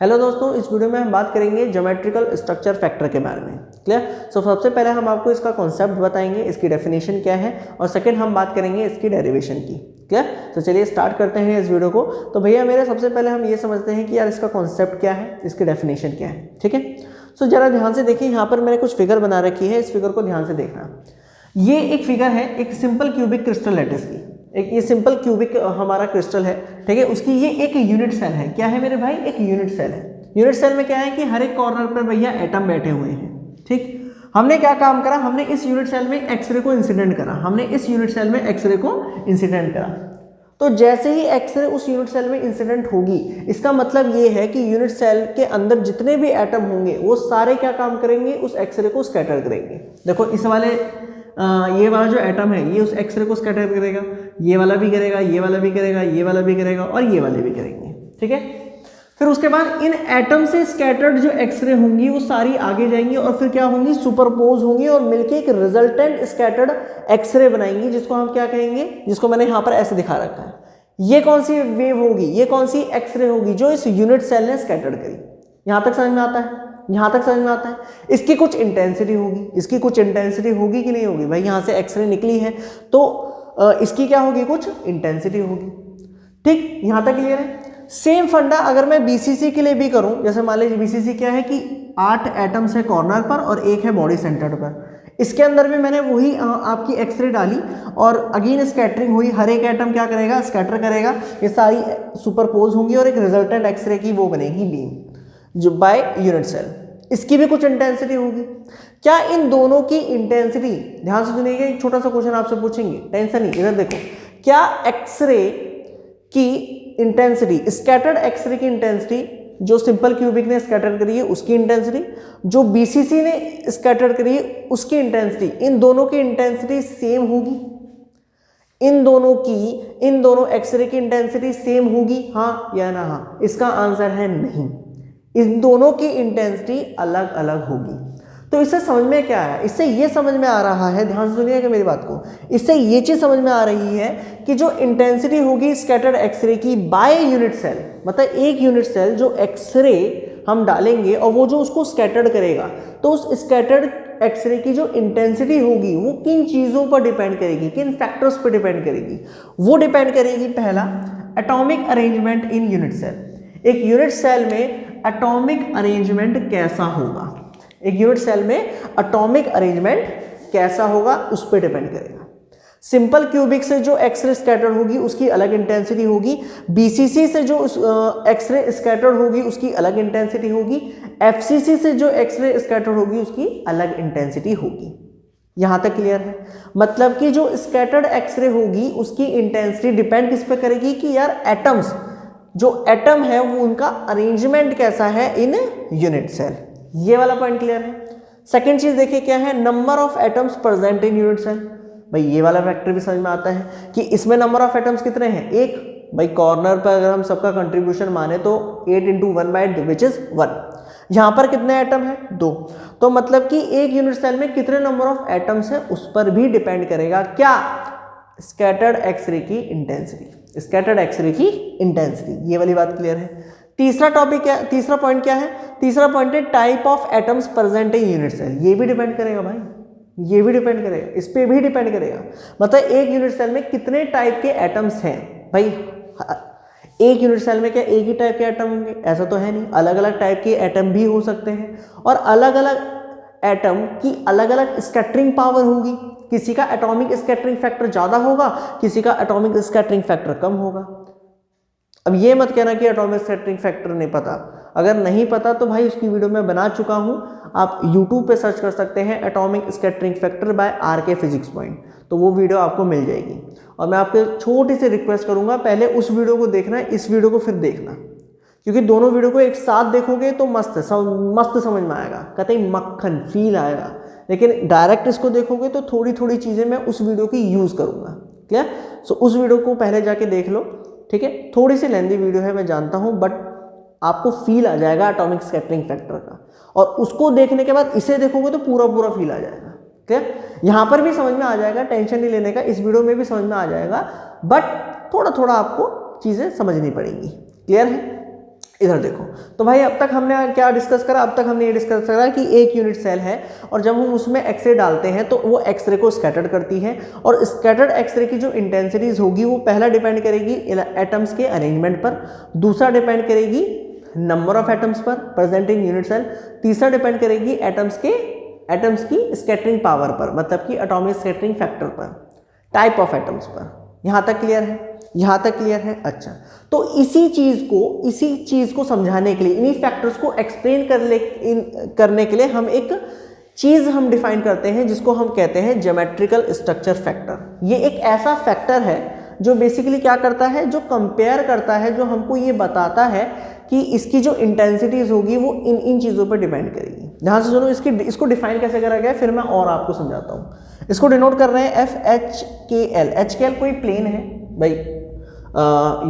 Hello दोस्तों, इस video में हम बात करेंगे ज्योमेट्रिकल स्ट्रक्चर फैक्टर के बारे में। क्लियर। सो सबसे पहले हम आपको इसका कॉन्सेप्ट बताएंगे, इसकी डेफिनेशन क्या है, और सेकंड हम बात करेंगे इसकी डेरिवेशन की। क्लियर। तो चलिए स्टार्ट करते हैं इस वीडियो को। तो भैया मेरे सबसे पहले हम ये समझते हैं कि यार इसका कॉन्सेप्ट क्या है, इसकी डेफिनेशन क्या है। ठीक है। सो जरा ध्यान से देखिए, यहाँ पर मैंने कुछ फिगर बना रखी है, इस फिगर को ध्यान से देखना। ये एक फिगर है एक सिंपल क्यूबिक क्रिस्टल लैटिस की। एक ये सिंपल क्यूबिक हमारा क्रिस्टल है, ठीक है। उसकी ये एक यूनिट सेल है। क्या है मेरे भाई? एक यूनिट सेल है। यूनिट सेल में क्या है कि हर एक कॉर्नर पर भैया एटम बैठे हुए हैं। ठीक। हमने क्या काम करा, हमने इस यूनिट सेल में एक्सरे को इंसिडेंट करा। हमने इस यूनिट सेल में एक्सरे को इंसिडेंट करा। तो जैसे ही एक्सरे उस यूनिट सेल में इंसिडेंट होगी, इसका मतलब ये है कि यूनिट सेल के अंदर जितने भी एटम होंगे वो सारे क्या काम करेंगे, उस एक्सरे को स्कैटर करेंगे। देखो इस वाले ये वाला जो एटम है ये उस एक्सरे को स्कैटर करेगा, ये वाला भी करेगा, ये वाला भी करेगा, ये वाला भी करेगा और ये वाले भी करेंगे। ठीक है। फिर उसके बाद इन एटम से स्कैटर्ड जो एक्सरे होंगी वो सारी आगे जाएंगी और फिर क्या होंगी, सुपरपोज होंगी और मिलके एक रिजल्टेंट स्कैटर्ड एक्सरे बनाएंगी, जिसको हम क्या कहेंगे, जिसको मैंने यहाँ पर ऐसे दिखा रखा है। ये कौन सी वेव होगी, ये कौन सी एक्सरे होगी जो इस यूनिट सेल ने स्कैटर्ड करी। यहाँ तक समझ में आता है? यहाँ तक समझ में आता है। इसकी कुछ इंटेंसिटी होगी, इसकी कुछ इंटेंसिटी होगी कि नहीं होगी भाई? यहाँ से एक्सरे निकली है तो इसकी क्या होगी, कुछ इंटेंसिटी होगी। ठीक, यहाँ तक क्लियर है। सेम फंडा अगर मैं बीसीसी के लिए भी करूं, जैसे मान लीजिए बीसीसी क्या है कि 8 एटम्स है कॉर्नर पर और एक है बॉडी सेंटर पर। इसके अंदर भी मैंने वही आपकी एक्सरे डाली और अगेन स्कैटरिंग हुई। हर एक एटम क्या करेगा, स्कैटर करेगा, ये सारी सुपरपोज होंगी और एक रिजल्टेंट एक्सरे की वो बनेगी बीम जो बाय यूनिट सेल। इसकी भी कुछ इंटेंसिटी होगी। क्या इन दोनों की इंटेंसिटी, ध्यान से सुनिएगा, एक छोटा सा क्वेश्चन आपसे पूछेंगे, टेंशन नहीं, इधर देखो। क्या एक्सरे की इंटेंसिटी, स्कैटर्ड एक्सरे की इंटेंसिटी जो सिंपल क्यूबिक ने स्कैटर करी है उसकी इंटेंसिटी, जो बीसीसी ने स्कैटर करी है उसकी इंटेंसिटी, इन दोनों की इंटेंसिटी सेम होगी? इन दोनों एक्सरे की इंटेंसिटी सेम होगी, हाँ या ना? हाँ। इसका आंसर है नहीं, इन दोनों की इंटेंसिटी अलग अलग होगी। तो इससे समझ में क्या आया? इससे ये समझ में आ रहा है, ध्यान से सुनिएगा मेरी बात को, इससे ये चीज समझ में आ रही है कि जो इंटेंसिटी होगी स्कैटर्ड एक्सरे की बाय यूनिट सेल, मतलब एक यूनिट सेल जो एक्सरे हम डालेंगे और वो जो उसको स्कैटर्ड करेगा, तो उस स्कैटर्ड एक्सरे की जो इंटेंसिटी होगी वो किन चीजों पर डिपेंड करेगी, किन फैक्टर्स पर डिपेंड करेगी? वो डिपेंड करेगी, पहला atomic arrangement in unit cell. एक यूनिट सेल में एटॉमिक अरेंजमेंट कैसा होगा, एक यूनिट सेल में एटॉमिक अरेंजमेंट कैसा होगा उस पर डिपेंड करेगा। सिंपल क्यूबिक से जो एक्सरे स्कैटर होगी उसकी अलग इंटेंसिटी होगी, बीसीसी से जो एक्सरे स्कैटर होगी उसकी अलग इंटेंसिटी होगी, एफसीसी से जो एक्सरे स्कैटर होगी उसकी अलग इंटेंसिटी होगी। यहां तक क्लियर है? मतलब कि जो स्कैटर्ड एक्सरे होगी उसकी इंटेंसिटी डिपेंड किस पे करेगी कि यार एटम्स, जो एटम है वो उनका अरेंजमेंट कैसा है इन यूनिट सेल। ये वाला पॉइंट क्लियर है। सेकंड चीज देखिए क्या है, number of atoms present in unit cell. भाई ये वाला फैक्टर भी समझ में आता है कि इसमें नंबर ऑफ एटम्स कितने हैं, एक। भाई कॉर्नर पर अगर हम सबका कंट्रीब्यूशन माने तो 8 × 1 विच इज 1। यहां पर कितने एटम है, 2। तो मतलब कि एक यूनिट सेल में कितने नंबर ऑफ एटम्स है उस पर भी डिपेंड करेगा क्या, स्कैटर्ड एक्सरे की इंटेंसिटी, स्कैटर्ड एक्सरे की इंटेंसिटी। ये वाली बात क्लियर है। तीसरा टॉपिक क्या, तीसरा पॉइंट क्या है? तीसरा पॉइंट है type of atoms present in unit cell. ये भी डिपेंड करेगा भाई, ये भी डिपेंड करेगा, इस पे भी डिपेंड करेगा। मतलब एक यूनिट सेल में कितने टाइप के एटम्स हैं भाई। एक यूनिट सेल में क्या एक ही टाइप के एटम होंगे? ऐसा तो है नहीं, अलग अलग टाइप के एटम भी हो सकते हैं और अलग अलग एटम की अलग अलग स्कैटरिंग पावर होगी। किसी का एटॉमिक स्कैटरिंग फैक्टर ज्यादा होगा, किसी का एटॉमिक स्कैटरिंग फैक्टर कम होगा। अब ये मत कहना कि एटॉमिक स्कैटरिंग फैक्टर नहीं पता, अगर नहीं पता तो भाई उसकी वीडियो मैं बना चुका हूं, आप YouTube पे सर्च कर सकते हैं atomic scattering factor by RK physics point, तो वो वीडियो आपको मिल जाएगी। और मैं आपको छोटी सी रिक्वेस्ट करूंगा, पहले उस वीडियो को देखना, इस वीडियो को फिर देखना, क्योंकि दोनों वीडियो को एक साथ देखोगे तो मस्त समझ में आएगा, कतई मक्खन फील आएगा। लेकिन डायरेक्ट इसको देखोगे तो थोड़ी थोड़ी चीजें मैं उस वीडियो की यूज करूंगा। क्लियर? सो उस वीडियो को पहले जाके देख लो, ठीक है। थोड़ी सी लेंथी वीडियो है मैं जानता हूं, बट आपको फील आ जाएगा एटॉमिक स्कैटरिंग फैक्टर का, और उसको देखने के बाद इसे देखोगे तो पूरा पूरा फील आ जाएगा। क्लियर? यहां पर भी समझ में आ जाएगा, टेंशन नहीं लेने का, इस वीडियो में भी समझ में आ जाएगा, बट थोड़ा थोड़ा आपको चीजें समझनी पड़ेंगी। क्लियर है? इधर देखो। तो भाई अब तक हमने क्या डिस्कस करा, अब तक हमने ये डिस्कस करा कि एक यूनिट सेल है और जब हम उसमें एक्सरे डालते हैं तो वो एक्सरे को स्कैटर्ड करती है, और स्कैटर्ड एक्सरे की जो इंटेंसिटीज होगी वो पहला डिपेंड करेगी एटम्स के अरेंजमेंट पर, दूसरा डिपेंड करेगी नंबर ऑफ एटम्स पर प्रेजेंट इन यूनिट सेल, तीसरा डिपेंड करेगी एटम्स की स्कैटरिंग पावर पर, मतलब कि एटॉमिक स्कैटरिंग फैक्टर पर, टाइप ऑफ एटम्स पर। यहां तक क्लियर है? यहां तक क्लियर है? अच्छा, तो इसी चीज को समझाने के लिए, इन्हीं फैक्टर्स को एक्सप्लेन करने के लिए हम एक चीज हम डिफाइन करते हैं जिसको हम कहते हैं ज्योमेट्रिकल स्ट्रक्चर फैक्टर। ये एक ऐसा फैक्टर है जो बेसिकली क्या करता है, जो कंपेयर करता है, जो हमको ये बताता है कि इसकी जो इंटेंसिटीज होगी वो इन चीज़ों पर डिपेंड करेगी। ध्यान से सुनो, इसको डिफाइन कैसे करा गया फिर मैं और आपको समझाता हूँ। इसको डिनोट कर रहे हैं FHKL। HKL कोई प्लेन है भाई,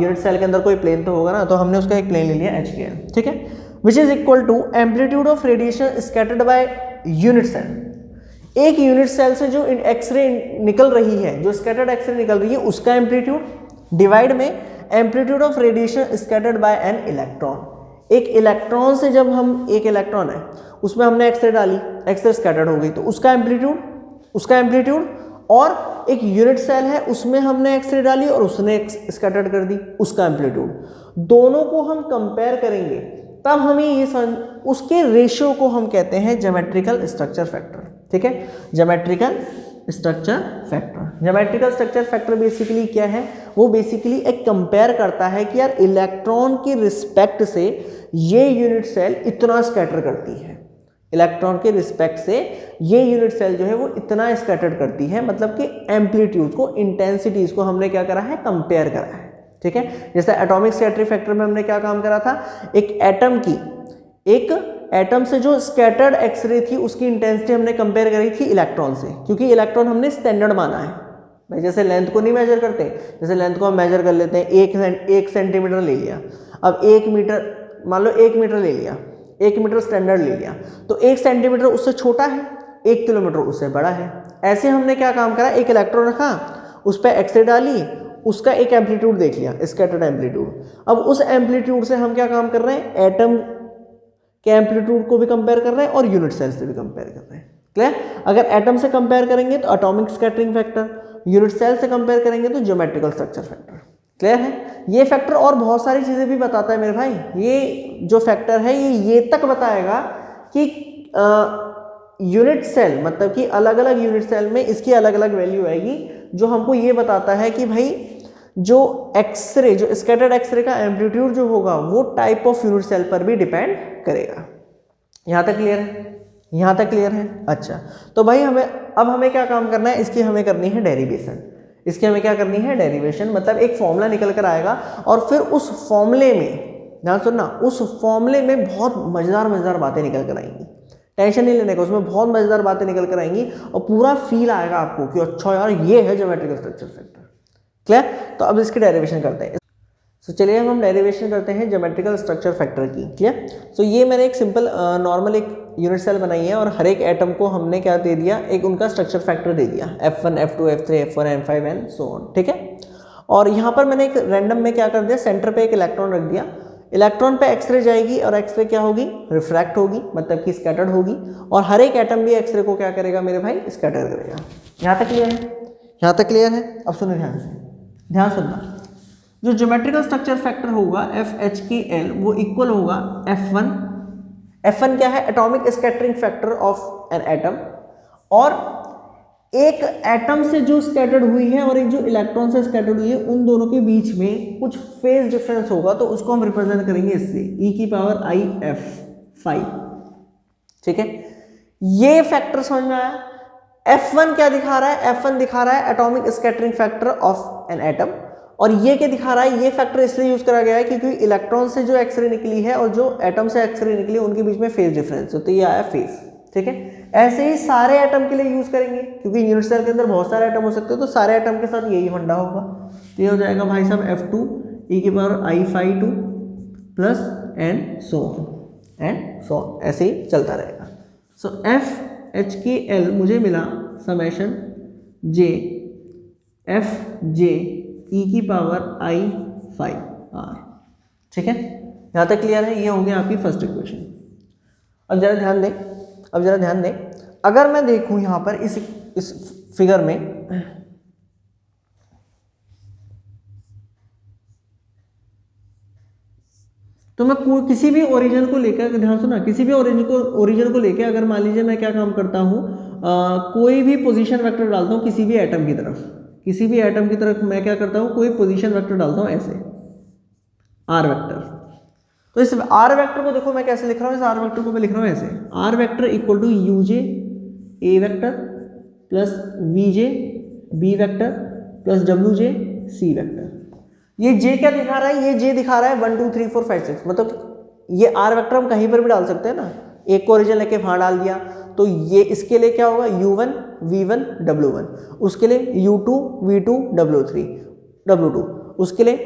यूनिट सेल के अंदर कोई प्लेन तो होगा ना, तो हमने उसका एक प्लेन ले लिया HKL, ठीक है, which is equal to amplitude of radiation scattered by unit cell. एक यूनिट सेल से जो एक्सरे निकल रही है, जो स्कैटर्ड एक्सरे निकल रही है, उसका एम्पलीट्यूड डिवाइड में amplitude of radiation scattered by an electron. एक इलेक्ट्रॉन से जब हम, एक इलेक्ट्रॉन है उसमें हमने एक्सरे डाली, एक्सरे स्कैटर्ड हो गई, तो उसका एम्पलीट्यूड, और एक यूनिट सेल है उसमें हमने एक्सरे डाली और उसने स्कैटर्ड कर दी, उसका एम्पलीट्यूड। दोनों को हम कंपेयर करेंगे तब हमें ये उसके रेशियो को हम कहते हैं ज्योमेट्रिकल स्ट्रक्चर फैक्टर, ठीक है, geometrical structure factor. Geometrical structure factor basically क्या है, वो बेसिकली एक कंपेयर करता है कि यार इलेक्ट्रॉन की रिस्पेक्ट से ये यूनिट सेल इतना स्कैटर करती है, इलेक्ट्रॉन के रिस्पेक्ट से ये यूनिट सेल जो है वो इतना स्कैटर्ड करती है, मतलब कि एम्पलीट्यूड को, इंटेंसिटीज को हमने क्या करा है, कंपेयर करा है, ठीक है। जैसे एटॉमिक स्कैटरिंग फैक्टर में हमने क्या काम करा था, एक एटम से जो स्कैटर्ड एक्सरे थी उसकी इंटेंसिटी हमने कंपेयर करी थी इलेक्ट्रॉन से, क्योंकि इलेक्ट्रॉन हमने स्टैंडर्ड माना है भाई। जैसे लेंथ को नहीं मेजर करते, जैसे लेंथ को हम मेजर कर लेते हैं, 1 सेंटीमीटर ले लिया, अब 1 मीटर, मान लो 1 मीटर ले लिया, 1 मीटर स्टैंडर्ड ले लिया, तो 1 सेंटीमीटर उससे छोटा है, 1 किलोमीटर उससे बड़ा है। ऐसे हमने क्या काम करा, एक इलेक्ट्रॉन रखा, उस पर एक्सरे डाली, उसका एक एम्पलीट्यूड देख लिया, स्कैटर्ड एम्पलीट्यूड। अब उस एम्पलीट्यूड से हम क्या काम कर रहे हैं, एटम के एम्पलीट्यूड को भी कंपेयर कर रहे हैं और यूनिट सेल से भी कंपेयर कर रहे हैं। क्लियर? अगर एटम से कंपेयर करेंगे तो atomic scattering factor, unit cell से कंपेयर करेंगे तो ज्योमेट्रिकल स्ट्रक्चर फैक्टर। क्लियर है? ये फैक्टर और बहुत सारी चीजें भी बताता है मेरे भाई। ये जो फैक्टर है ये तक बताएगा कि यूनिट सेल, मतलब कि अलग अलग यूनिट सेल में इसकी अलग अलग वैल्यू आएगी, जो हमको ये बताता है कि भाई जो एक्सरे, जो स्कैटर्ड एक्सरे का एम्पलीट्यूड जो होगा वो टाइप ऑफ यूनिट सेल पर भी डिपेंड करेगा। यहां तक क्लियर है? यहां तक क्लियर है? अच्छा, तो भाई हमें क्या काम करना है, इसकी हमें करनी है डेरिवेशन। इसकी हमें क्या करनी है, डेरिवेशन, मतलब एक फॉर्मूला निकल कर आएगा और फिर उस फॉर्मूले में, ध्यान सुनना, उस फॉर्मूले में बहुत मजेदार बातें निकल कर आएंगी। टेंशन नहीं लेने का, उसमें बहुत मजेदार बातें निकल कर आएंगी और पूरा फील आएगा आपको कि अच्छा यार ये है ज्योमेट्रिकल स्ट्रक्चर फैक्टर। क्लियर? तो अब इसकी डेरिवेशन करते हैं। तो चलिए हम डेरिवेशन करते हैं ज्योमेट्रिकल स्ट्रक्चर फैक्टर की। क्लियर? तो ये मैंने एक सिंपल नॉर्मल एक यूनिट सेल बनाई है और हर एक एटम को हमने क्या दे दिया, एक उनका स्ट्रक्चर फैक्टर दे दिया, F1, F2, F3, F4, N5 and so on, ठीक है। और यहाँ पर मैंने एक रैंडम में क्या कर दिया, सेंटर पे एक इलेक्ट्रॉन रख दिया, इलेक्ट्रॉन पे एक्सरे जाएगी और एक्सरे क्या होगी, रिफ्रैक्ट होगी, मतलब कि स्कैटर्ड होगी, और हर एक एटम भी एक्सरे को क्या करेगा मेरे भाई, स्कैटर करेगा। यहाँ तक क्लियर है? यहाँ तक क्लियर है? अब सुनो ध्यान से, ध्यान सुनना, जो ज्योमेट्रिकल स्ट्रक्चर फैक्टर होगा FHKL वो इक्वल होगा F1 क्या है, atomic scattering factor of an atom, और एक एटम से जो स्कैटर्ड हुई है और एक जो इलेक्ट्रॉन से स्कैटर्ड हुई है, उन दोनों के बीच में कुछ फेज डिफरेंस होगा, तो उसको हम रिप्रेजेंट करेंगे इससे e⁵ ठीक है। ये फैक्टर समझ में आया? F1 क्या दिखा रहा है, F1 दिखा रहा है atomic scattering factor of an atom, और ये क्या दिखा रहा है, ये फैक्टर इसलिए यूज करा गया है क्योंकि इलेक्ट्रॉन से जो एक्सरे निकली है और जो एटम से एक्सरे निकली है उनके बीच में फेज डिफरेंस, तो ये आया फेज, ठीक है। ऐसे ही सारे एटम के लिए यूज करेंगे, क्योंकि यूनिट सेल के अंदर बहुत सारे एटम हो सकते हैं, तो सारे एटम के साथ यही फंडा होगा। तो ये हो जाएगा भाई साहब F2 e⁵2 plus and so on, ऐसे ही चलता रहेगा। सो FHKL मुझे मिला summation J F J e⁵ R, ठीक है। यहाँ तक क्लियर है? ये हो गया आपकी फर्स्ट इक्वेशन। अब जरा ध्यान दें, अगर मैं देखूं यहाँ पर इस फिगर में, तो मैं किसी भी ओरिजिन को लेकर, ध्यान सुना, किसी भी ओरिजिन को लेकर अगर मान लीजिए मैं क्या काम करता हूँ, कोई भी पोजीशन वेक्टर डालता हूँ किसी भी एटम की तरफ, मैं क्या करता हूँ, कोई पोजीशन वेक्टर डालता हूँ ऐसे आर वेक्टर। तो इस आर वेक्टर को देखो मैं कैसे लिख रहा हूँ, इस आर वेक्टर को मैं लिख रहा हूँ ऐसे, R vector equal to U J A vector plus V J B vector plus W J C vector. ये जे क्या दिखा रहा है? ये जे दिखा रहा है 1 2 3 4 5 6, मतलब ये आर वेक्टर हम कहीं पर भी डाल सकते हैं ना, एक को ओरिजिन लेके वहां डाल दिया, तो ये इसके लिए क्या होगा, u1 v1 w1, उसके लिए u2 v2 w3 w2, उसके लिए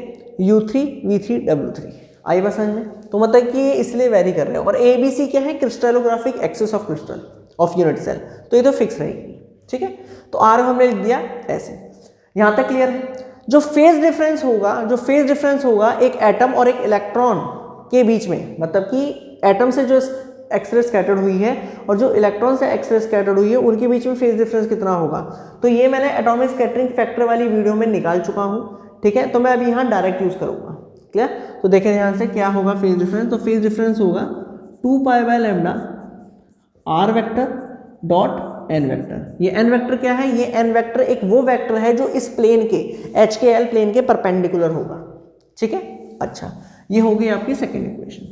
u3 v3 w3। आई बात समझ में? तो मतलब कि ये इसलिए वेरी कर रहे हैं। और ए बी सी क्या है? Crystallographic axis of crystal of unit cell, तो ये तो फिक्स रहेगी। ठीक है, तो आर हमने लिख दिया ऐसे। यहां तक क्लियर है? जो फेज डिफरेंस होगा एक एटम और एक इलेक्ट्रॉन के बीच में, मतलब कि एटम से जो एक्सरे स्कैटर्ड हुई है और जो इलेक्ट्रॉन से एक्सरे स्कैटर्ड हुई है, उनके बीच में फेज डिफरेंस कितना होगा, तो ये मैंने एटॉमिक स्कैटरिंग फैक्टर वाली वीडियो में निकाल चुका हूं। ठीक है, तो मैं अभी यहाँ डायरेक्ट यूज करूंगा। क्लियर? तो देखें ध्यान से क्या होगा फेज डिफरेंस, तो फेज डिफरेंस होगा 2 pi by lambda are vector dot N vector. ये एन वेक्टर क्या है? ये एन वेक्टर एक वो वेक्टर है जो इस प्लेन के एच के एल प्लेन के परपेंडिकुलर होगा। ठीक है, अच्छा, ये हो गई आपकी सेकेंड इक्वेशन।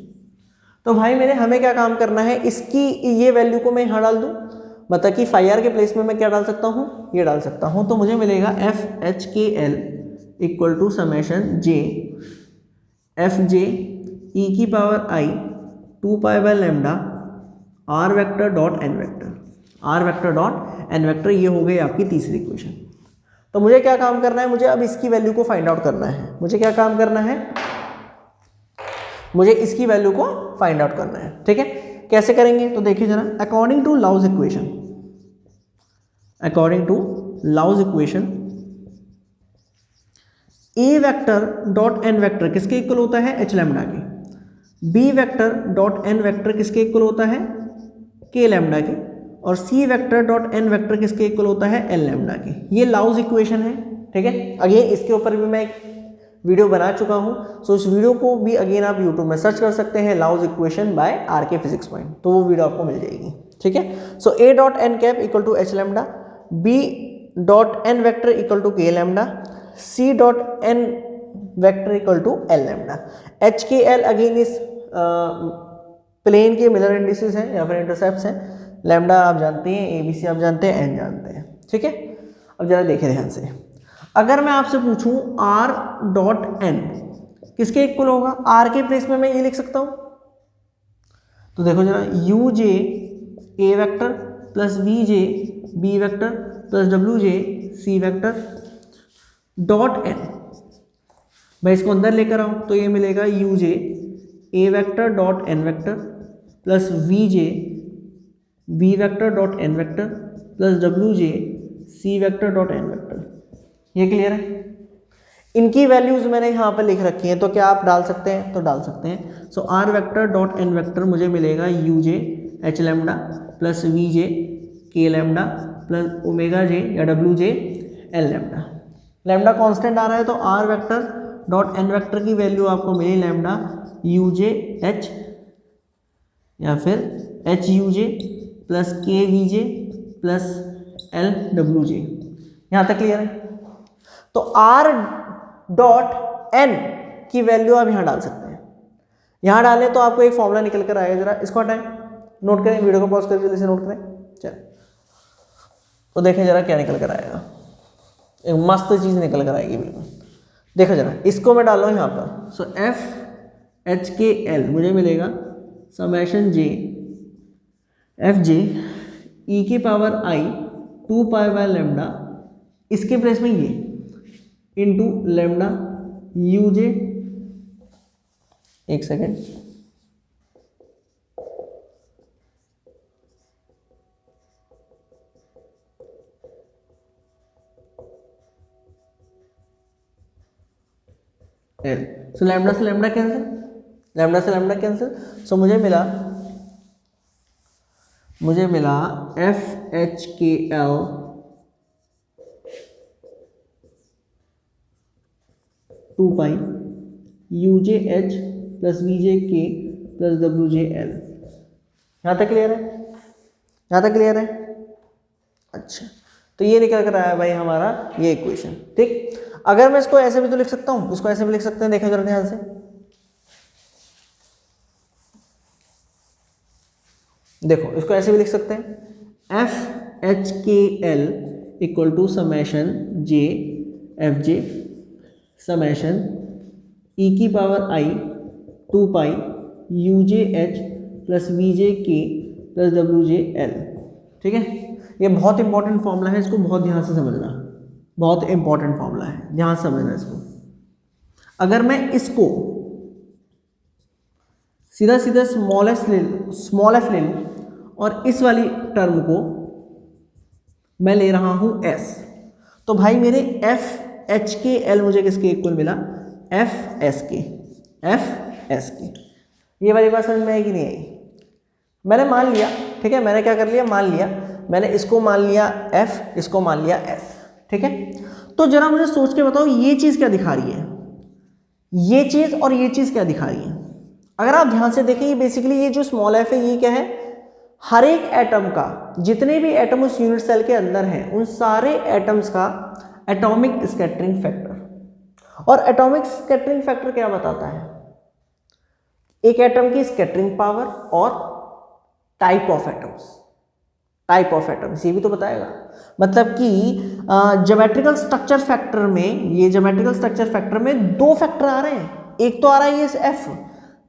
तो भाई मेरे हमें क्या काम करना है, इसकी ये वैल्यू को मैं यहाँ डाल दूँ, मतलब कि फाई आर के प्लेस में मैं क्या डाल सकता हूँ, ये डाल सकता हूँ, तो मुझे मिलेगा एफ एच के L equal to summation J F जे ई की power I 2 pi by lambda are vector dot N vector. ये हो गई आपकी तीसरी इक्वेशन। तो मुझे क्या काम करना है, मुझे अब इसकी वैल्यू को फाइंड आउट करना है। मुझे क्या काम करना है, मुझे इसकी वैल्यू को फाइंड आउट करना है। ठीक है, कैसे करेंगे, तो देखिए जरा, according to Laue's equation a vector dot N vector किसके इक्वल होता है, एच लैम्डा के। B vector dot N vector किसके इक्वल होता है, के लैम्डा के। और c vector dot N vector किसके इक्वल होता है, एल लैम्डा के। ये लाउस इक्वेशन है। ठीक है, अगेन इसके ऊपर भी मैं एक वीडियो बना चुका हूं, सो इस वीडियो को भी अगेन आप यूट्यूब में सर्च कर सकते हैं, Laue's equation by R K physics point, तो वो वीडियो आपको मिल जाएगी। ठीक है, so A dot N cap equal to H lambda, B dot N vector equal to K lambda, C dot N vector equal to L lambda. H के L again इस plane के मिलर इंडिसेस हैं या फिर intercepts हैं। Lambda आप जानते हैं, ए बी सी आप जानते हैं, एन जानते हैं। ठीक है, अब जरा देखें ध्यान से, अगर मैं आपसे पूछूं आर डॉट एन किसके इक्वल होगा, आर के प्लेस में मैं ये लिख सकता हूं, तो देखो जरा, u j a vector plus we j b vector plus W J C vector dot n. मैं इसको अंदर लेकर आऊं तो ये मिलेगा you j a vector dot N vector plus we j b vector dot N vector plus W J C vector dot N vector. ये clear है? इनकी वैल्यूज मैंने यहाँ पर लिख रखी हैं, तो क्या आप डाल सकते हैं, तो डाल सकते हैं। So R vector dot N vector मुझे मिलेगा you J H lambda plus we J K lambda plus omega J या W J L lambda. Lambda constant आ रहा है, तो R vector dot N vector की वैल्यू आपको मिली लैम्डा यू जे एच या फिर H U J plus K V J plus L W J. यहाँ तक क्लियर है? तो आर डॉट एन की वैल्यू आप यहाँ डाल सकते हैं। यहाँ डालें तो आपको एक फॉर्मूला निकल कर आएगा, जरा इसको हटाएं, नोट करें, वीडियो को पॉज करके जल्दी से नोट करें। चल, तो देखें जरा क्या निकल कर आएगा, एक मस्त चीज़ निकल कर आएगी बिल्कुल। देखो जरा, इसको मैं डाल रहा हूँ यहाँ पर। सो एफ एच के एल मुझे मिलेगा समेशन जे एफ जे ई की power I 2 pi by lambda, इसके प्लेस में ये इंटू लैम्डा यू जे, एक सेकेंड, एल। सो लैम्डा से लैम्डा कैंसिल, लैम्डा से लैम्डा कैंसिल, सो मुझे मिला FHKL two pi UJH plus VJK plus WJL। यहाँ तक क्लियर है? यहाँ तक क्लियर है? अच्छा, तो ये निकल कर आया भाई हमारा ये इक्वेशन। ठीक, अगर मैं इसको ऐसे भी तो लिख सकता हूँ, इसको ऐसे भी लिख सकते हैं, देखो जरा ध्यान से, देखो इसको ऐसे भी लिख सकते हैं, FHKL equal to summation JFJ summation E की power I 2 pi UJH plus VJK plus WJL। ठीक है, ये बहुत इंपॉर्टेंट फॉर्मूला है, इसको बहुत ध्यान से समझना, बहुत इंपॉर्टेंट फॉर्मूला है, ध्यान से समझना इसको। अगर मैं इसको सीधा सीधा स्मॉल एफ ले लूँ और इस वाली टर्म को मैं ले रहा हूँ S, तो भाई मेरे FHKL मुझे किसके इक्वल मिला? FSK। ये वाली बात समझ में आई कि नहीं आई? मैंने मान लिया, ठीक है, मैंने क्या कर लिया, मान लिया, मैंने इसको मान लिया F, इसको मान लिया S। ठीक है, तो जरा मुझे सोच के बताओ ये चीज़ क्या दिखा रही है, ये चीज़ और ये चीज़ क्या दिखा रही है? अगर आप ध्यान से देखें, ये बेसिकली ये जो स्मॉल f है ये क्या है, हर एक एटम का, जितने भी एटम उस यूनिट सेल के अंदर हैं उन सारे एटम्स का एटॉमिक स्कैटरिंग फैक्टर। और एटॉमिक स्कैटरिंग फैक्टर क्या बताता है? एक एटम की स्कैटरिंग पावर और टाइप ऑफ एटम्स, ये भी तो बताएगा। मतलब कि ज्योमेट्रिकल स्ट्रक्चर फैक्टर में, ये ज्योमेट्रिकल स्ट्रक्चर फैक्टर में दो फैक्टर आ रहे हैं। एक तो आ रहा है ये F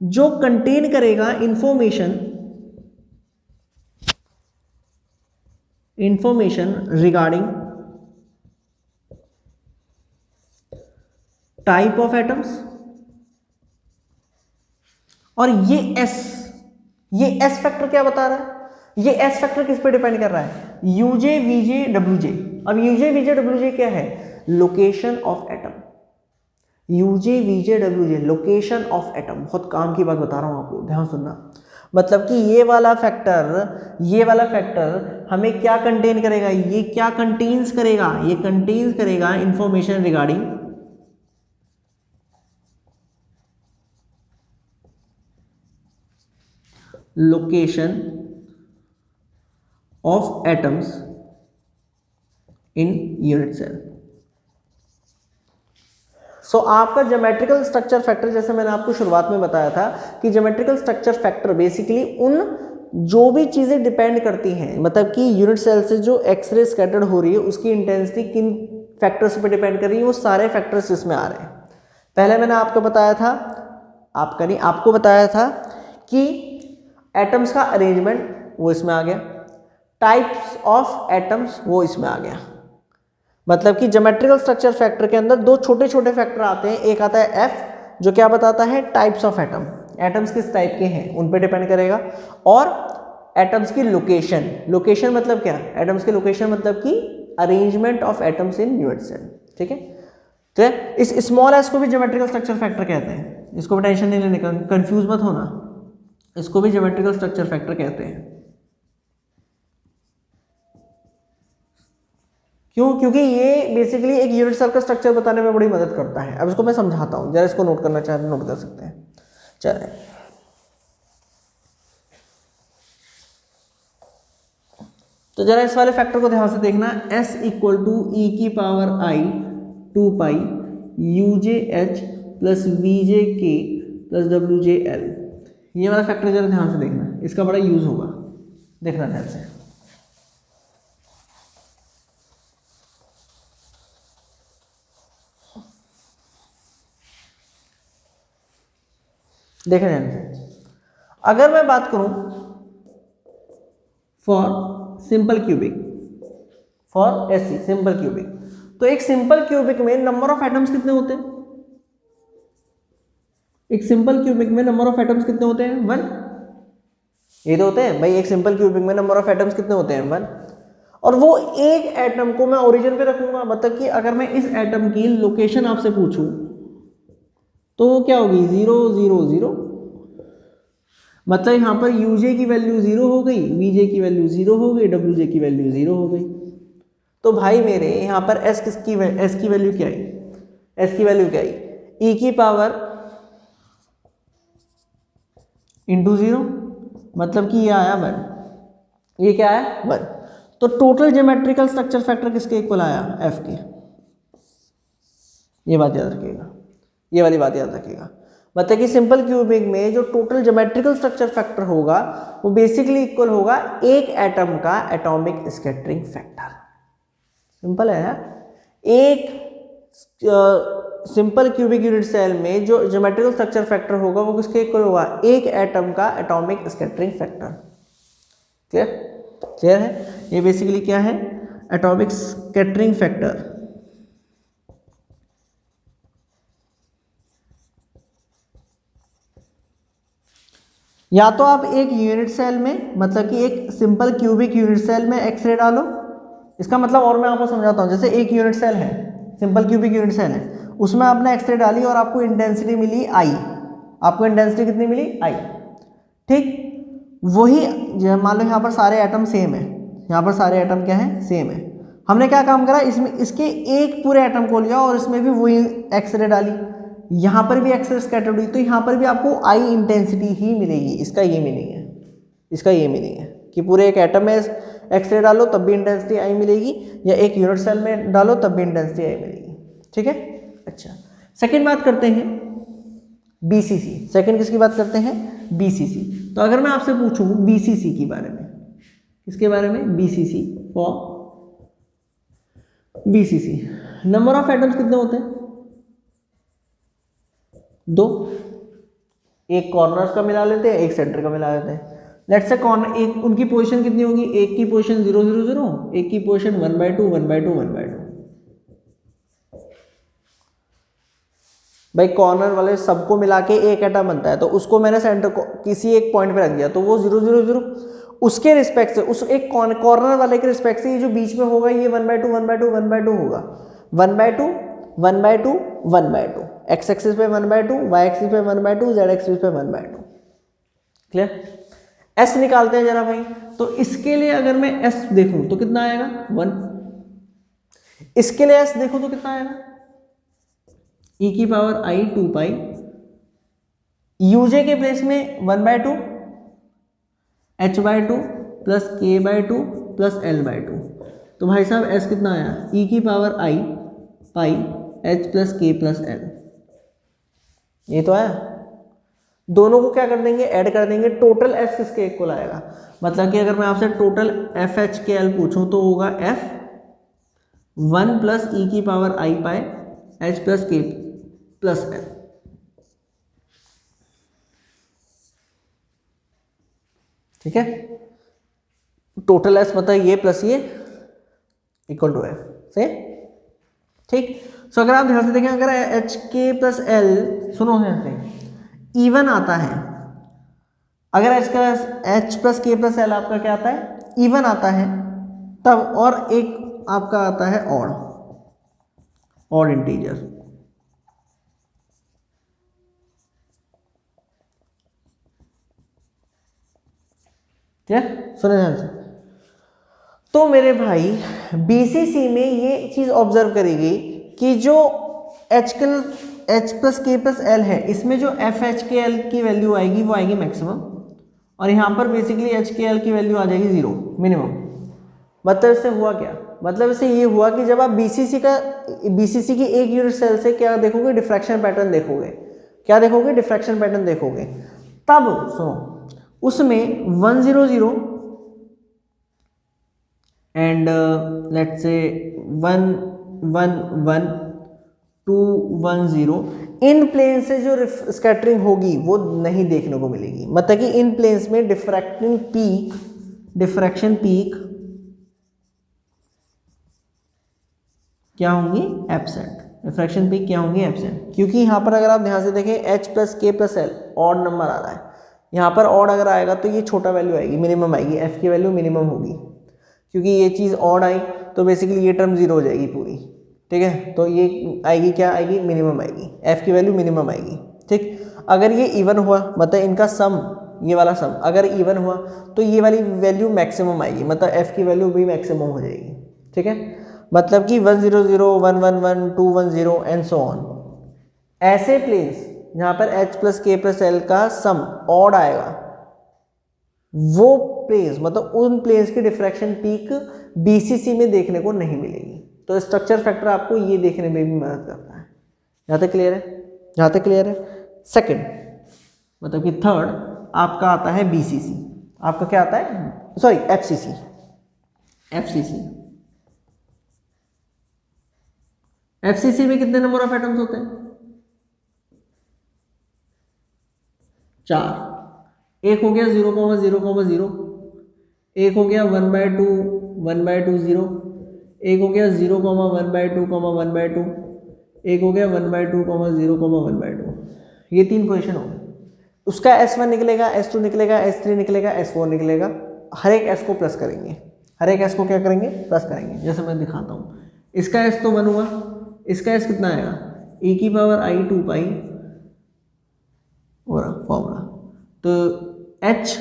जो कंटेन करेगा information regarding type of atoms, और ये S फैक्टर क्या बता रहा है? ये S फैक्टर किस पे डिपेंड कर रहा है? UJ VJ WJ। अब UJ VJ WJ क्या है? Location of atom. UJ VJ WJ location of atom, बहुत काम की बात बता रहा हूं आपको, ध्यान सुनना। मतलब कि ये वाला फैक्टर हमें क्या कंटेन करेगा? ये क्या कंटेन्स करेगा? ये कंटेन्स करेगा information regarding location of atoms in unit cell. So आपका ज्योमेट्रिकल स्ट्रक्चर फैक्टर, जैसे मैंने आपको शुरुआत में बताया था कि ज्योमेट्रिकल स्ट्रक्चर फैक्टर बेसिकली उन जो भी चीज़ें डिपेंड करती हैं, मतलब कि यूनिट सेल से जो एक्सरे स्कैटर्ड हो रही है उसकी इंटेंसिटी किन फैक्टर्स पे डिपेंड कर रही है, वो सारे फैक्टर्स इसमें आ रहे हैं। पहले मैंने आपको बताया था कि एटम्स का अरेंजमेंट वो इसमें आ गया, टाइप्स ऑफ एटम्स वो इसमें आ गया। मतलब कि ज्योमेट्रिकल स्ट्रक्चर फैक्टर के अंदर दो छोटे छोटे फैक्टर आते हैं। एक आता है F जो क्या बताता है? टाइप्स ऑफ एटम्स किस टाइप के हैं उन पे डिपेंड करेगा, और एटम्स की लोकेशन मतलब क्या? एटम्स की लोकेशन मतलब कि arrangement of atoms in unit cell. ठीक है, तो इस स्मॉल s को भी ज्योमेट्रिकल स्ट्रक्चर फैक्टर कहते हैं, इसको भी टेंशन नहीं लेने का, कंफ्यूज मत होना, इसको भी ज्योमेट्रिकल स्ट्रक्चर फैक्टर कहते हैं। क्यों? क्योंकि ये बेसिकली एक यूनिट सेल का स्ट्रक्चर बताने में बड़ी मदद करता है। अब इसको मैं समझाता हूँ, जरा इसको नोट करना चाहते हैं, नोट कर सकते हैं। चलें, तो जरा इस वाले फैक्टर को ध्यान से देखना, S इक्वल टू E की power I 2 pi UJH plus VJK plus WJL। ये वाला फैक्टर जरा ध्यान से देखना, इसका बड़ा यूज होगा, देखना ध्यान से। देखना ध्यान से। अगर मैं बात करूं for simple cubic, for SC simple cubic, तो एक सिंपल क्यूबिक में नंबर ऑफ एटम्स कितने होते हैं? एक सिंपल क्यूबिक में नंबर ऑफ एटम्स कितने होते हैं? 1। ये तो होते हैं भाई, एक सिंपल क्यूबिक में नंबर ऑफ एटम्स कितने होते हैं? 1। और वो एक एटम को मैं ओरिजिन पे रखूंगा, मतलब कि अगर मैं इस एटम की लोकेशन आपसे पूछूं तो क्या होगी? 0 0 0, मतलब यहाँ पर यूजे की वैल्यू 0 हो गई, वीजे की वैल्यू 0 हो गई, डब्ल्यूजे की वैल्यू 0 हो गई। तो भाई मेरे यहाँ पर एस की वैल्यू क्या आई, एस की वैल्यू क्या आई, ई की पावर इंटू 0, मतलब कि ये आया 1, ये क्या है 1। तो टोटल ज्योमेट्रिकल स्ट्रक्चर फैक्टर किसके इक्वल आया, एफ के। ये बात याद रखिएगा, ये वाली बात याद रखिएगा। मतलब कि सिंपल क्यूबिक में जो टोटल ज्योमेट्रिकल स्ट्रक्चर फैक्टर होगा वो बेसिकली इक्वल होगा एक एटम का एटॉमिक स्कैटरिंग फैक्टर। सिंपल है यार। एक सिंपल क्यूबिक यूनिट सेल में जो ज्योमेट्रिकल स्ट्रक्चर फैक्टर होगा वो किसके इक्वल होगा, एक एटम का atomic scattering factor. Clear, clear है। ये बेसिकली क्या है, एटॉमिक स्कैटरिंग फैक्टर। या तो आप एक यूनिट सेल में, मतलब कि एक सिंपल क्यूबिक यूनिट सेल में एक्सरे डालो, इसका मतलब और मैं आपको समझाता हूँ। जैसे एक यूनिट सेल है, सिंपल क्यूबिक यूनिट सेल है, उसमें आपने एक्सरे डाली और आपको इंटेंसिटी मिली आई, आपको इंटेंसिटी कितनी मिली आई, ठीक। वही मान लो यहाँ पर सारे एटम सेम है, यहाँ पर सारे एटम क्या है, सेम है। हमने क्या काम करा, इसमें इसके एक पूरे एटम को लिया और इसमें भी वही एक्सरे डाली, यहाँ पर भी एक्सरे स्कैटर्ड हुई, तो यहाँ पर भी आपको आई इंटेंसिटी ही मिलेगी। इसका ये मीनिंग है, इसका ये मीनिंग है कि पूरे एक एटम में एक्सरे डालो तब भी इंटेंसिटी आई मिलेगी, या एक यूनिट सेल में डालो तब भी इंटेंसिटी आई मिलेगी, ठीक है। अच्छा, सेकंड बात करते हैं बीसीसी। सेकंड किसकी बात करते हैं, बीसीसी। तो अगर मैं आपसे पूछूं बीसीसी के बारे में, किसके बारे में, BCC, for BCC number of atoms कितने होते हैं, 2। एक कॉर्नर्स का मिला लेते हैं, एक सेंटर का मिला लेते हैं। लेट्स से कॉर्नर एक, उनकी पोजीशन कितनी होगी, एक की पोजीशन 0 0 0, एक की पोजीशन 1/2 1/2 1/2। भाई कॉर्नर वाले सबको मिला के एक एटम बनता है, तो उसको मैंने सेंटर को किसी एक पॉइंट पे रख दिया, तो वो 0 0 0 उसके रिस्पेक्ट से, उस एक कॉर्नर वाले के रिस्पेक्ट से ये जो बीच में होगा ये 1/2 1/2 1/2 होगा, 1/2 1/2 1/2, एक्स एक्सिस पे 1/2, वाई एक्सिस पे 1/2, जेड एक्सिस पे 1/2। क्लियर। एस निकालते हैं जरा भाई। तो इसके लिए अगर मैं एस देखूं तो कितना आएगा, 1। इसके लिए एस देखूं तो कितना आएगा, ई की पावर आई 2 पाई, यूजे के प्लेस में 1/2 h/2 plus k/2 plus l/2। तो भाई साहब एस कितना आया, ई की पावर आई पाई h प्लस के प्लस एल। ये तो आया। दोनों को क्या कर देंगे, ऐड कर देंगे, टोटल एस किसके इक्वल आएगा। मतलब कि अगर मैं आपसे टोटल एफ एच के एल पूछूं तो होगा एफ 1 प्लस ई की पावर आई पाई एच प्लस के प्लस एल। ठीक है, टोटल एस मतलब ये प्लस ये इक्वल टू एफ से, ठीक। सो अगर आप ध्यान से देखें, अगर एच के प्लस एल, सुनो ध्यान से, इवन आता है, अगर एच प्लस के प्लस एल आपका क्या आता है, इवन आता है तब, और एक आपका आता है ऑड इंटीजर। ठीक है, सुने ध्यान से। तो मेरे भाई बीसीसी में ये चीज ऑब्जर्व करेगी कि जो एच प्लस के प्लस एल है, इसमें जो एफ एच के एल की वैल्यू आएगी वो आएगी मैक्सिमम, और यहाँ पर बेसिकली एच के एल की वैल्यू आ जाएगी 0 मिनिमम। मतलब इससे हुआ क्या, मतलब इससे ये हुआ कि जब आप बीसीसी की एक यूनिट सेल से क्या देखोगे, डिफ्रैक्शन पैटर्न देखोगे। क्या देखोगे, डिफ्रैक्शन पैटर्न देखोगे। तब सुनो, उसमें 1 0 0 and let's say 1 1 1 2 1 0, in plane से जो स्कैटरिंग होगी वो नहीं देखने को मिलेगी। मतलब कि इन प्लेन्स में डिफ्रैक्शन पीक क्या होंगी, एब्सेंट। डिफ्रैक्शन पीक क्या होंगी, एब्सेंट। क्योंकि यहाँ पर अगर आप ध्यान से देखें एच प्लस के प्लस एल ऑड नंबर आ रहा है, यहाँ पर ऑड अगर आएगा तो ये छोटा वैल्यू आएगी, मिनिमम आएगी, एफ की वैल्यू मिनिमम होगी। क्योंकि ये चीज़ ऑड आई तो बेसिकली ये टर्म 0 हो जाएगी पूरी। ठीक है, तो ये आएगी, क्या आएगी, मिनिमम आएगी, एफ की वैल्यू मिनिमम आएगी। ठीक, अगर ये इवन हुआ मतलब इनका सम ये वाला सम अगर इवन हुआ तो ये वाली वैल्यू मैक्सिमम आएगी, मतलब f की वैल्यू भी मैक्सिमम हो जाएगी। ठीक है, मतलब कि 1 0 0 1 1 1 2 1 0 एंड सो ऑन। ऐसे प्लेन्स जहाँ पर h plus k plus l का सम ऑड आएगा, वो प्लेन्स मतलब उन प्लेन्स की डिफ्रैक्शन पीक BCC में देखने को नहीं मिलेगी। तो स्ट्रक्चर फैक्टर आपको ये देखने में भी मदद करता है। यहाँ तक क्लियर है? यहाँ तक क्लियर है? सेकंड मतलब कि थर्ड आपका आता है BCC। आपका क्या आता है? Sorry FCC। FCC में कितने नंबर ऑफ एटम्स होते हैं? 4। एक हो गया 0,0,0, एक हो गया 1/2 1/2 0, एक हो गया 0,1/2 1/2, एक हो गया 1/2 0, 1/2। ये 3 पोजीशन हो गई। उसका S1 निकलेगा, S2 निकलेगा, S3 निकलेगा, S4 निकलेगा। हर एक S को प्लस करेंगे, हर एक S को क्या करेंगे? प्लस करेंगे। जैसे मैं दिखाता हूँ, इसका S तो 1 हुआ, इसका S कितना आएगा? e⁻i2π हो रहा फॉर्मूला। तो H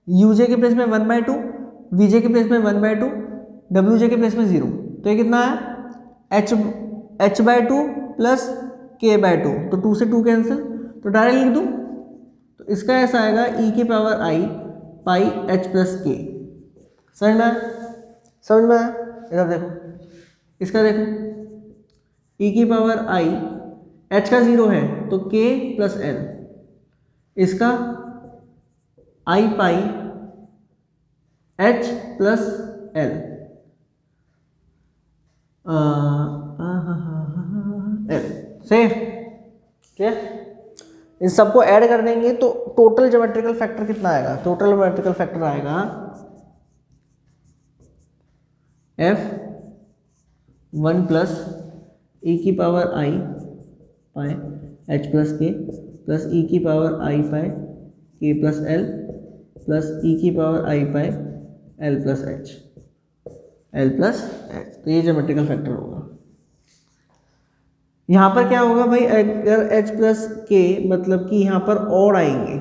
UJ के प्लेस में 1/2, VJ के प्लेस में 1/2, WJ के प्लेस में 0। तो ये कितना है? H/2 plus K/2। तो 2 से 2 कैंसिल, तो डायरेक्ट लिख दूँ। तो इसका ऐसा आएगा e⁻i⁻h प्लस k। समझ में आया? समझ में आया? इधर देखो, इसका देखो e⁻i, h का 0 है तो k प्लस l, इसका i⁻h प्लस l से क्या, इन सबको ऐड कर देंगे तो टोटल ज्योमेट्रिकल फैक्टर कितना आएगा? टोटल ज्योमेट्रिकल फैक्टर आएगा F1 plus e⁻i⁻h plus k plus e⁻i⁻k plus l plus e⁻i⁻l plus h, l plus h। तो ये ज्योमेट्रिकल फैक्टर होगा। यहाँ पर क्या होगा भाई? अगर h प्लस k मतलब कि यहाँ पर और आएंगे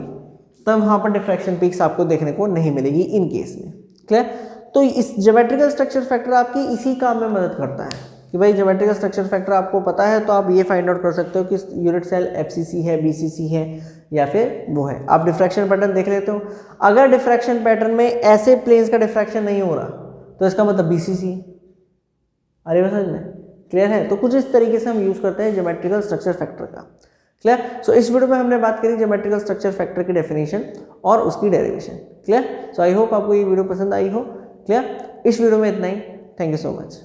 तब वहाँ पर डिफ्रैक्शन पीक्स आपको देखने को नहीं मिलेगी इन केस में। क्लियर? तो इस ज्योमेट्रिकल स्ट्रक्चर फैक्टर आपकी इसी काम में मदद करता है कि भाई ज्योमेट्रिकल स्ट्रक्चर फैक्टर आपको पता है तो आप ये फाइंड आउट कर सकते हो कि यूनिट सेल FCC है, BCC है या फिर वो है। आप डिफ्रैक्शन पैटर्न देख लेते हो, अगर डिफ्रैक्शन पैटर्न में ऐसे प्लेन्स का डिफ्रैक्शन नहीं हो रहा तो इसका मतलब BCC है। अरे बस समझ में क्लियर है? तो कुछ इस तरीके से हम यूज करते हैं ज्योमेट्रिकल स्ट्रक्चर फैक्टर का। क्लियर? सो इस वीडियो में हमने बात करी ज्योमेट्रिकल स्ट्रक्चर फैक्टर की डेफिनेशन और उसकी derivation. Clear? So I hope आपको ये वीडियो पसंद आई हो। क्लियर? इस वीडियो में इतना ही। Thank you so much.